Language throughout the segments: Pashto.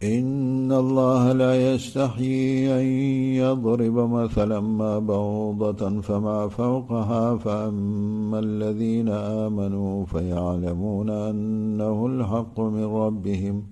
إن الله لا يستحيي أن يضرب مثلا ما بعوضة فما فوقها فأما الذين آمنوا فيعلمون أنه الحق من ربهم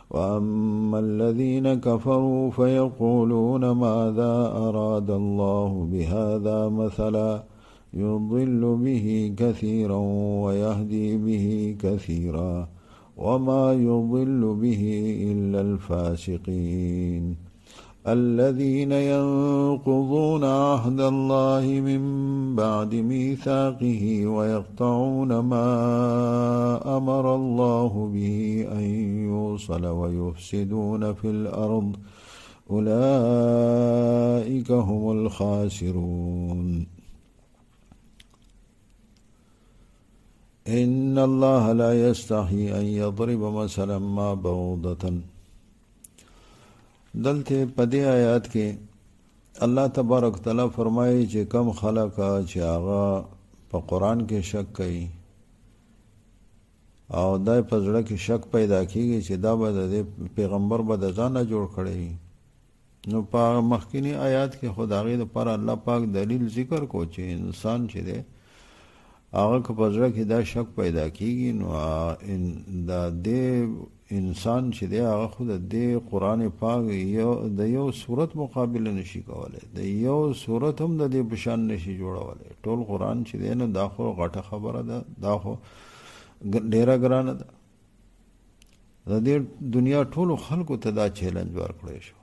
وأما الذين كفروا فيقولون ماذا أراد الله بهذا مثلا يضل به كثيرا ويهدي به كثيرا وما يضل به إلا الفاسقين الذين ينقضون عهد الله من بعد ميثاقه ويقطعون ما أمر الله به أن يوصل ويفسدون في الأرض أولئك هم الخاسرون إن الله لا يستحي أن يضرب مثلا ما بعوضة. دلته پدې آیات کې الله تبارک تعالی فرمایي چې کم خلق چې هغه په قرآن کې شک کوي او دای په زړه کې شک پیدا کیږي چې دا به د پیغمبر به د ځانه جوړ کړی. نو په مخکینی آیات کې خدای لپاره الله پاک دلیل ذکر کو چې انسان چې دی هغه که په زړه کې دا شک پیدا کیږي نو دا دې انسان چې دی هغه خو د دې قرآن پاک د یو صورت مقابله نشي کولی، د یو صورت هم د دې په شان نشي جوړولی. ټول قرآن چې دی نو دا خو غټه خبره ده، دا خو ډېره ګرانه ده. د دې دنیا ټولو خلکو ته دا چیلنج ورکړی شو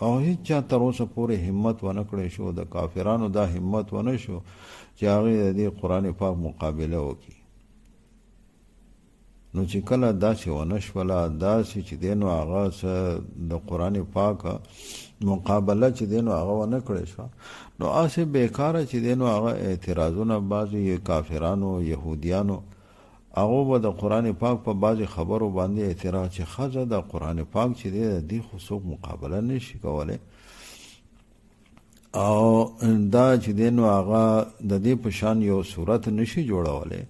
او هیڅ چا تر اوسه پورې همت ونه کړی شو، د کافرانو دا همت ونه شو چې هغې د دې قرآن پاک مقابله وکړي. نو چې کله داسې ونه شوله، داسې چې دی نو هغه څه د قرآن پاک مقابله چې دی نو هغه ونه کړی شوه، نو هسې بېکاره چې دی نو هغه اعتراضونه بعضې کافرانو یهودیانو هغه به د قرآن پاک په بعضې خبرو باندې اعتراض چې ښځه د قرآن پاک چې دی د دې خو څوک مقابله نشي کولی او دا چې دی نو هغه د دې په شان یو صورت نشي جوړولی.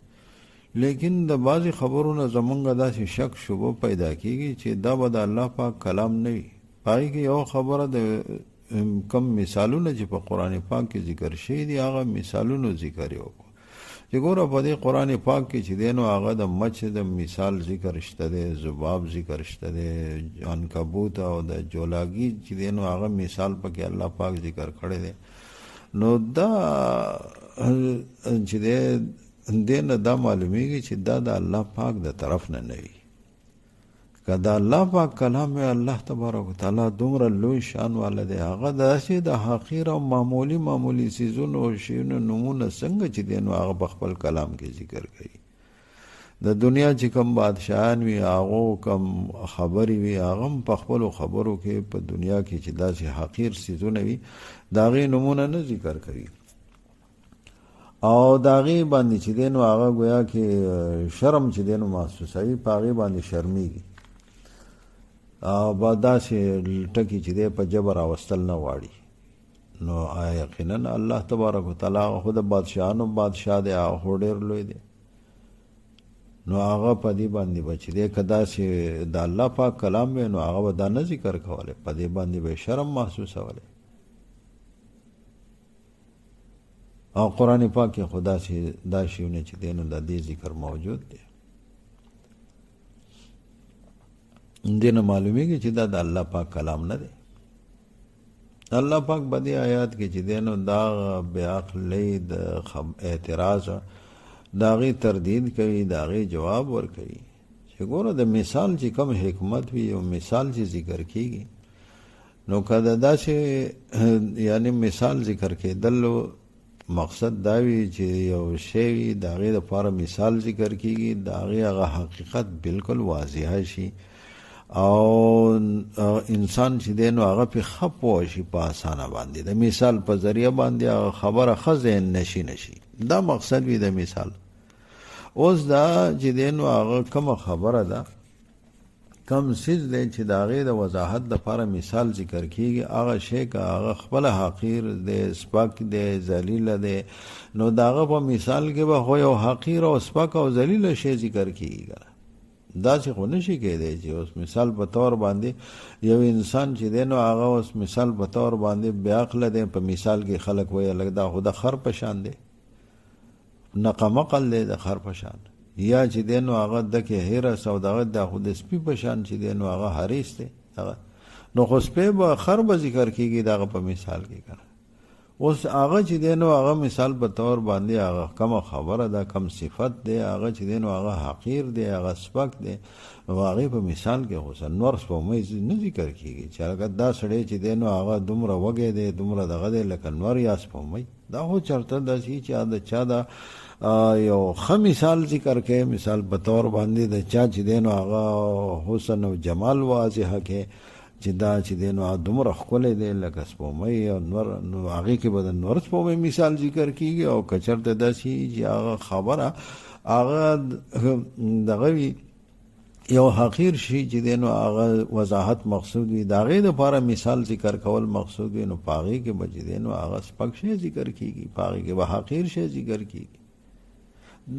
لیکن د بعضې خبرو نه زمونږ داسې شک شبه پیدا کیږي چې دا به د الله پاک کلام نه وي. په هغې کې یو خبره د کم مثالونه چې په قرآن پاک کې ذکر شوي دي هغه مثالونو ذکر یې وکړو چې ګوره په دې قرآن پاک کې چې دی نو هغه د مچ د مثال ذکر شته دی، ذباب ذکر شته دی، عنکبوت او د جولاګي چې دی نو هغه مثال پکې الله پاک ذکر کړی دی. نو دا چې دی دې نه دا معلومیږي چې دا د الله پاک د طرف نه نه وي. که د الله پاک کلام یې الله تبارک وتعالی دومره لوی شان والا دی، هغه داسې د حقیر او معمولي څیزونو او شیونو نومونه څنګه چې دی نو هغه په خپل کلام کې ذکر کوي. د دنیا چې کم بادشاهان وي هغو کم خبرې وي هغه هم په خپلو خبرو کې په دنیا کې چې داسې حقیر څیزونه وي د هغې نومونه نه ذکر کوي او د هغې باندې چې دی نو هغه ګویا کې شرم چې دی نو محسوسوي، په هغې باندې شرمیږي او با داسې ټکي چې دی په جبر راوستل نه غواړي. نو یقینا الله تبارک وتعالی خو د بادشاهانو بادشاه دی، هغه خو ډېر لوی دی. نو هغه په دې باندې به چې دی که داسې د الله پاک کلام وی نو هغه به دا نه ذکر کولی، په دې باندې به شرم محسوسولی. او قرآن پاک کې خو دا شیونه چې دی نو د دې ذکر موجود دی. دې نه معلومیږي چې دا د الله پاک کلام نه دی. الله پاک په دې آیات کې چې دی نو دا بې عقلۍ د اعتراض د هغې تردید کوي، د هغې جواب ورکوي چې ګوره د مثال چې کم حکمت وي او مثال چې ذکر کیږي نو که د داسې یعنی مثال ذکر کېدلو مقصد دا وي چې یو شی وي د هغې دپاره مثال ذکر کیږي، د هغې هغه حقیقت بالکل واضحه شي او انسان چې دی نو هغه پې ښه پوه شي په اسانه باندې، د مثال په ذریعه باندې هغه خبره ښه ذهن نشي دا مقصد وي د مثال. اوس دا چې دی نو هغه کومه خبره ده، کم څیز دی چې د هغې د وضاحت دپاره مثال ذکر کیږي، هغه شی که هغه خپله حقیر دی، سپک دی، ذلیله دی، نو د هغه په مثال کې به خو یو حقیر او سپک او ذلیله شی ذکر کیږي. داسې خو نشي کېدی چې اوس مثال په طور باندې یو انسان چې دی نو هغه اوس مثال په طور باندې بې عقله دی، په مثال کې خلک وایي لږ دا خو د خر په شان دی، نقمقل دی د خر په شان، یا چې دی نو هغه دکې هیرس او دغه دا خو د سپي په شان چې دی نو هغه حریص دی هغه، نو خو سپی به خر به ذکر کېږي دغه په مثال کې کنه. اوس هغه چې دی نو هغه مثال په طور باندې هغه کومه خبره ده، کم صفت دی هغه چې دی نو هغه حقیر دی، هغه سپک دی، نو هغې په مثال کې خو نور سپومۍ نه ذکر کېږي چې هغه دا سړی چې دی نو هغه دومره وږی دی، دومره دغه دی لکه نور یا سپومۍ. دا خو چېرته داسې چې د چا د یو ښه مثال ذکر کوي، مثال په طور باندې د چا چې دی نو هغه حسن او جمال واضحه کوي چې دا چې دی نو دومره ښکلی دی لکه سپومۍ او نور، نو هغې کې به د نور سپومۍ مثال ذکر کېږي. او که چېرته داسې چې هغه خبره هغه دغه وي یو حقیر شي چې دی نو هغه وضاحت مقصود وي، د هغې دپاره مثال ذکر کول مقصود وي، نو په هغې کې به چې دی نو هغه سپک شی ذکر کېږي، په هغې کې به حقیر شی ذکر کېږي.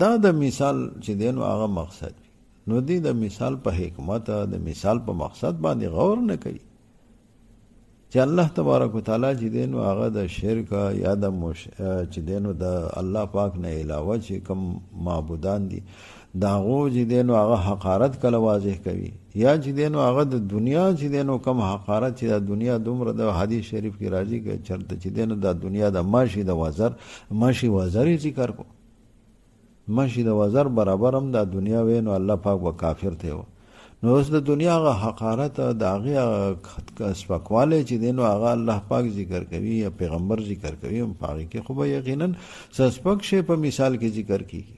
دا د مثال چې دی نو هغه مقصد وي. نو دی د مثال په حکمت، د مثال په مقصد باندې غور نه کوي چې الله تبارک وتعالی چې دی نو هغه د شرک یا د چې دی نو د الله پاک نه علاوه چې کوم معبودان دي د هغو چې دی نو هغه حقارت کله واضح کوي، یا چې دی نو هغه د دنیا چې دی نو کوم حقارت چې د دنیا دومره د حدیث شریف کې راځي که چېرته چې دی نو د دنیا د ماشي د وزر ماشي وزر یې ذکر کو، ماشي د وزر برابر هم د دنیا وی نو الله پاک و کافر ته و. نو اوس د دنیا هغه حقارت د هغې سپکوالی چې دی نو هغه الله پاک ذکر کوي یا پیغمبر ذکر کوي، په هغې کې خو به یقینا څه سپک شی په مثال کې ذکر کېږي.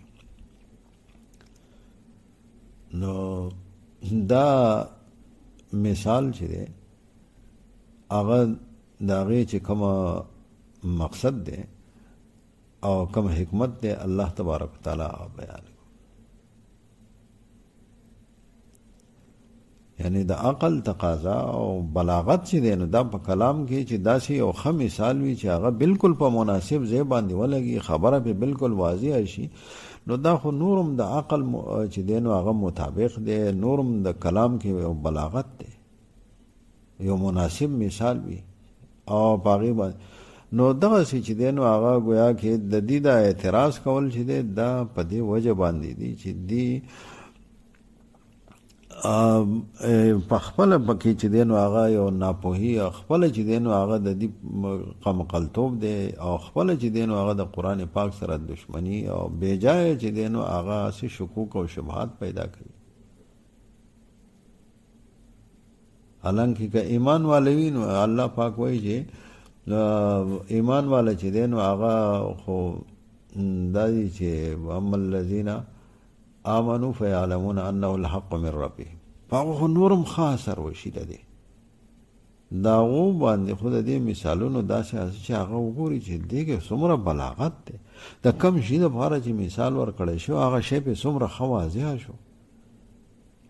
نو دا مثال چې دی هغه د هغې چې کومه مقصد دی او کم حکمت دی الله تبارک وتعالی بیان کو. یعنی د عقل تقاضا او بلاغت چې دی نو دا په کلام کې چې داسې یو ښه مثال وي چې هغه بالکل په مناسب ځای باندې ولګي، خبره پې بالکل واضح شي، نو دا خو نورم د عقل چې دی نو هغه مطابق دی، نورم د کلام کې یو بلاغت دی، یو مناسب مثال وي او په هغې باندې. نو دغسې چې دی نو هغه ګویا کې د دې دا اعتراض کول چې دی دا په دې وجه باندې دي چې دی په خپله پکې چې دی نو هغه یو ناپوهي، خپله چې دی نو هغه د دې قمقلتوب دی، او خپله چې دی نو هغه د قرآن پاک سره دشمني او بېجایه چې دی نو هغه هسې شکوک او شبهات پیدا کوي. حالانکه که ایمان والا وي نو الله پاک وایي چې ایمان والا چې دی نو هغه خو دا دي چې اما الذین آمنوا فیعلمون انه الحق من ربهم، په هغه خو نورم ښه اثر وشي د دې د هغو باندې خو د دې مثالونو داسې چې هغه وګوري چې دې کې څومره بلاغت دی، د کم شي دپاره چې مثال ورکړی شو هغه شی پې څومره ښه واضحه شو،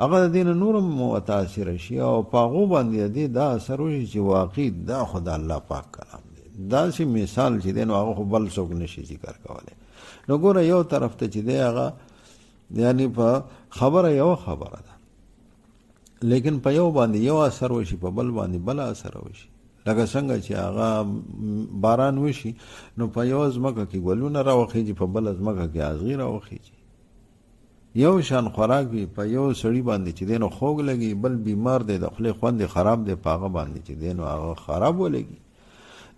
هغه د دې نه نورم متاثره شي او په هغو باندې د دې دا اثر وشي چې واقعي دا خو د الله پاک کلام دی. داسې مثال چې دی نو هغه خو بل څوک نشي ذکر کولی. نو ګوره یو طرف ته چې دی هغه یعنی په خبره یو خبره ده، لیکن په یو باندې یو اثر وشي، په بل باندې بل اثر وشي. لکه څنګه چې هغه باران وشي نو په یو ځمکه کې ګلونه راوخیږي، په بله ځمکه کې اغزي راوخیږي. یو شان خوراک وي، په یو سړي باندې چې دی نو خوږ لګي، بل بیمار دی د خولې خوند خراب دی، په هغه باندې چې دی نو هغه خراب ولګي.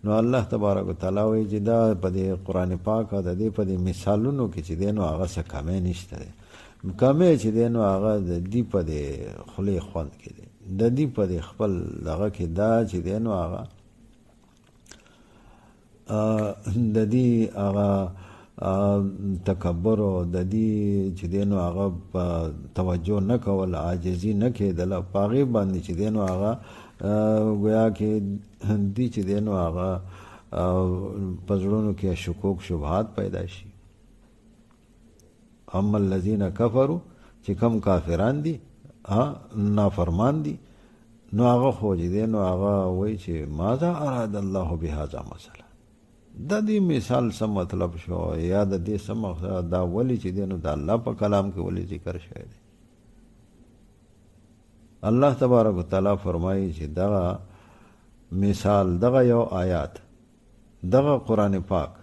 نو الله تبارک وتعالی وایي چې دا په دې قرآن پاک او د دې په دې مثالونو کې چې دی نو هغه څه کمی نشته دی. کمی چې دی نو هغه د دې په دې خولې خوند کې دی، د دې په دې خپل دغه کې دا چې دی نو هغه د دې هغه تکبر او د دې چې دی نو هغه توجه نه کول، عاجزي نه کېدله، په هغې باندې چې دی نو هغه گویا کې دی چې دی نو هغه په زړونو کې شکوک شبهات پیدا شي. اما الذین کفروا چې کم کافران دي نافرمان دي نو هغه خو چې دی نو هغه وایي چې ماذا اراد الله بهذا مثلا، د دې مثال څه مطلب شو یا د دې څه مقصد، دا ولې چې دی نو د الله په کلام کې ولې ذکر شوی دی. الله تبارک وتعالی فرمایي چې دغه مثال دغه یو آیات دغه قرآن پاک